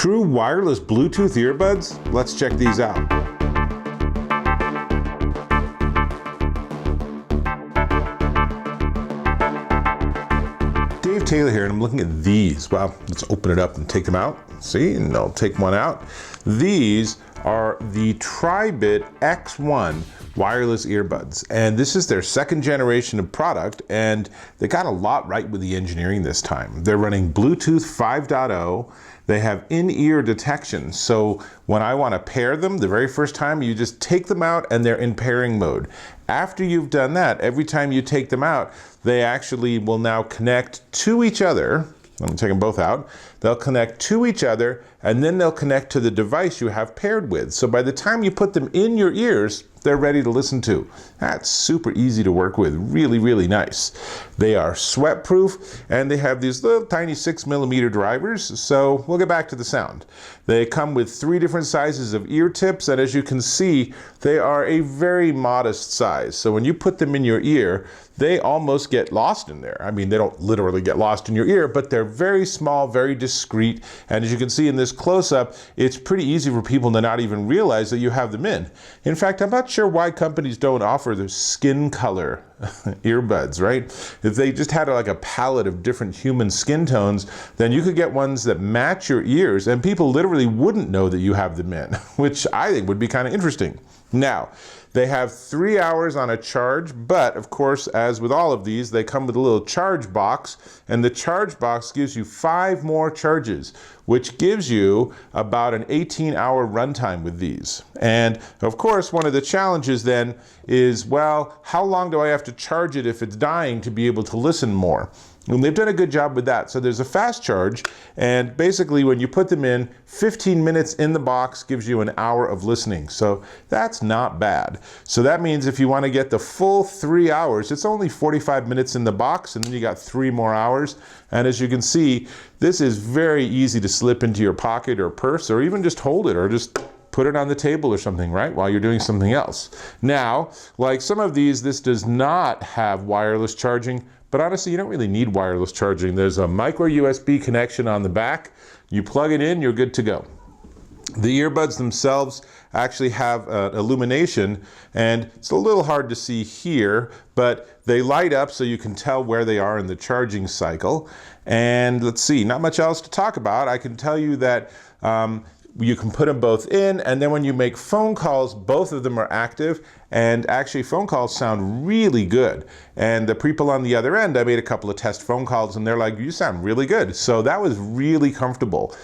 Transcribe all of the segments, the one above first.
True wireless Bluetooth earbuds? Let's check these out. Dave Taylor here, and I'm looking at these. Well, let's open it up and take them out. See, and I'll take one out. These are the Tribit X1 wireless earbuds, and this is their second generation of product, and they got a lot right with the engineering this time. They're running Bluetooth 5.0. They have in-ear detection, so when I want to pair them, the very first time you just take them out and they're in pairing mode. After you've done that, every time you take them out, they actually will now connect to each other. Let me take them both out. They'll connect to each other, and then they'll connect to the device you have paired with. So by the time you put them in your ears, they're ready to listen to. That's super easy to work with, really, really nice. They are sweat proof, and they have these little tiny 6mm drivers, so we'll get back to the sound. They come with 3 different sizes of ear tips, and as you can see, they are a very modest size. So when you put them in your ear, they almost get lost in there. I mean, they don't literally get lost in your ear, but they're very small, very discreet, and as you can see in this close-up, it's pretty easy for people to not even realize that you have them in. In fact, I'm not sure why companies don't offer the skin color earbuds, right? If they just had like a palette of different human skin tones, then you could get ones that match your ears and people literally wouldn't know that you have them in, which I think would be kind of interesting. Now, they have 3 hours on a charge, but of course, as with all of these, they come with a little charge box, and the charge box gives you 5 more charges, which gives you about an 18-hour runtime with these. And of course, one of the challenges then is, well, how long do I have to charge it if it's dying to be able to listen more? And they've done a good job with that. So there's a fast charge, and basically when you put them in, 15 minutes in the box gives you an hour of listening. So that's not bad. So that means if you want to get the full 3 hours, it's only 45 minutes in the box, and then you got 3 more hours. And as you can see, this is very easy to slip into your pocket or purse, or even just hold it, or just put it on the table or something, right, while you're doing something else. Now, like some of these, this does not have wireless charging, but honestly, you don't really need wireless charging. There's a micro USB connection on the back. You plug it in, you're good to go. The earbuds themselves actually have illumination, and it's a little hard to see here, but they light up so you can tell where they are in the charging cycle. And let's see, not much else to talk about. I can tell you that you can put them both in, and then when you make phone calls, both of them are active, and actually phone calls sound really good. And the people on the other end, I made a couple of test phone calls, and they're like, you sound really good. So that was really comfortable.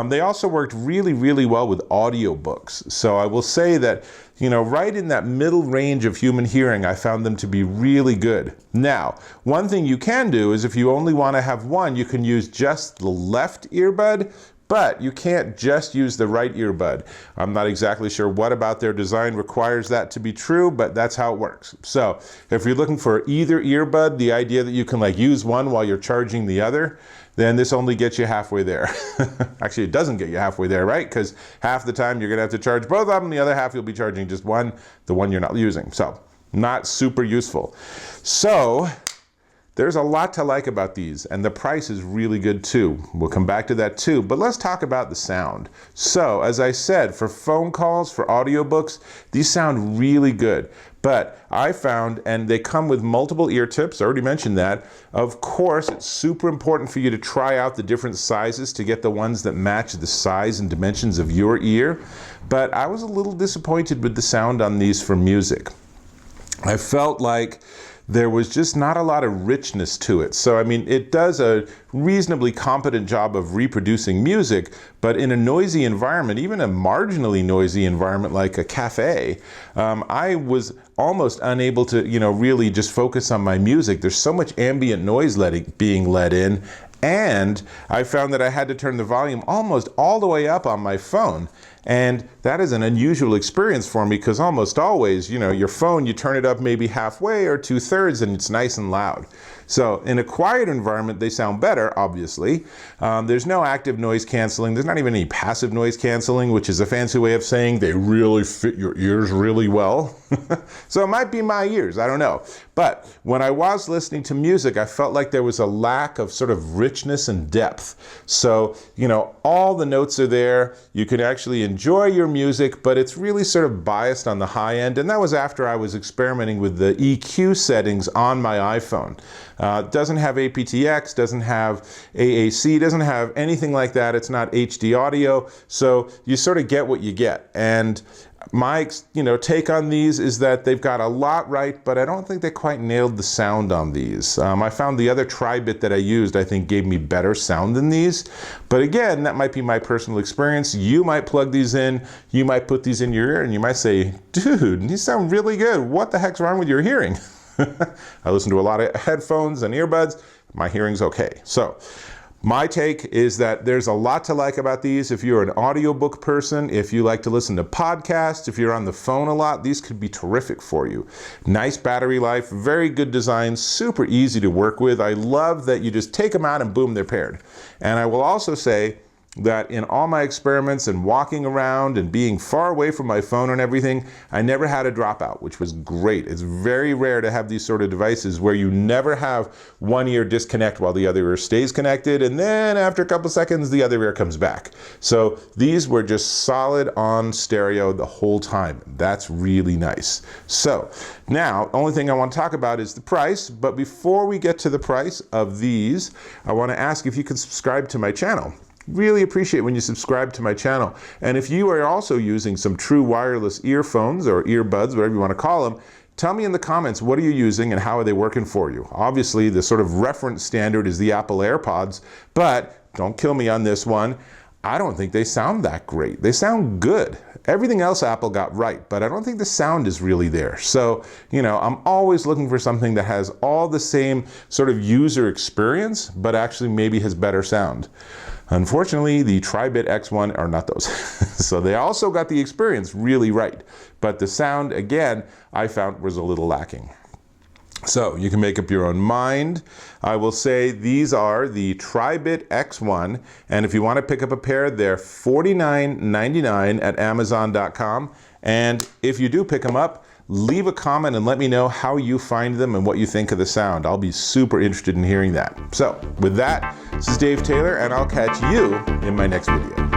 They also worked really, really well with audiobooks. So I will say that, you know, right in that middle range of human hearing, I found them to be really good. Now, one thing you can do is if you only want to have one, you can use just the left earbud, but you can't just use the right earbud. I'm not exactly sure what about their design requires that to be true, but that's how it works. So if you're looking for either earbud, the idea that you can like use one while you're charging the other, then this only gets you halfway there. Actually, it doesn't get you halfway there, right? Because half the time you're gonna have to charge both of them, the other half you'll be charging just one, the one you're not using. So not super useful. So there's a lot to like about these, and the price is really good too. We'll come back to that too, but let's talk about the sound. So, as I said, for phone calls, for audiobooks, these sound really good. But I found, and they come with multiple ear tips, I already mentioned that. Of course, it's super important for you to try out the different sizes to get the ones that match the size and dimensions of your ear. But I was a little disappointed with the sound on these for music. I felt like there was just not a lot of richness to it. So, I mean, it does a reasonably competent job of reproducing music, but in a noisy environment, even a marginally noisy environment like a cafe, I was almost unable to, you know, really just focus on my music. There's so much ambient noise being let in, and I found that I had to turn the volume almost all the way up on my phone. And that is an unusual experience for me because almost always, you know, your phone, you turn it up maybe halfway or 2/3 and it's nice and loud. So in a quiet environment, they sound better, obviously. There's no active noise canceling. There's not even any passive noise canceling, which is a fancy way of saying they really fit your ears really well. So it might be my ears, I don't know. But when I was listening to music, I felt like there was a lack of sort of richness and depth. So, all the notes are there. You can actually enjoy your music, but it's really sort of biased on the high end. And that was after I was experimenting with the EQ settings on my iPhone. Doesn't have aptX, doesn't have AAC, doesn't have anything like that. It's not HD audio. So you sort of get what you get. And my take on these is that they've got a lot right, but I don't think they quite nailed the sound on these. I found the other Tribit that I used, I think, gave me better sound than these. But again, that might be my personal experience. You might plug these in, you might put these in your ear, and you might say, dude, these sound really good. What the heck's wrong with your hearing? I listen to a lot of headphones and earbuds. My hearing's okay. So my take is that there's a lot to like about these. If you're an audiobook person, if you like to listen to podcasts, if you're on the phone a lot, these could be terrific for you. Nice battery life, very good design, super easy to work with. I love that you just take them out and boom, they're paired. And I will also say that in all my experiments and walking around and being far away from my phone and everything, I never had a dropout, which was great. It's very rare to have these sort of devices where you never have one ear disconnect while the other ear stays connected, and then after a couple seconds, the other ear comes back. So these were just solid on stereo the whole time. That's really nice. So now, only thing I want to talk about is the price, but before we get to the price of these, I want to ask if you can subscribe to my channel. Really appreciate when you subscribe to my channel. And if you are also using some true wireless earphones or earbuds, whatever you want to call them, tell me in the comments, what are you using and how are they working for you? Obviously, the sort of reference standard is the Apple AirPods, but don't kill me on this one. I don't think they sound that great. They sound good. Everything else Apple got right, but I don't think the sound is really there. So, I'm always looking for something that has all the same sort of user experience, but actually maybe has better sound. Unfortunately, the Tribit X1 are not those. So they also got the experience really right. But the sound, again, I found was a little lacking. So you can make up your own mind. I will say these are the Tribit X1. And if you want to pick up a pair, they're $49.99 at Amazon.com. And if you do pick them up, leave a comment and let me know how you find them and what you think of the sound. I'll be super interested in hearing that. So with that, this is Dave Taylor, and I'll catch you in my next video.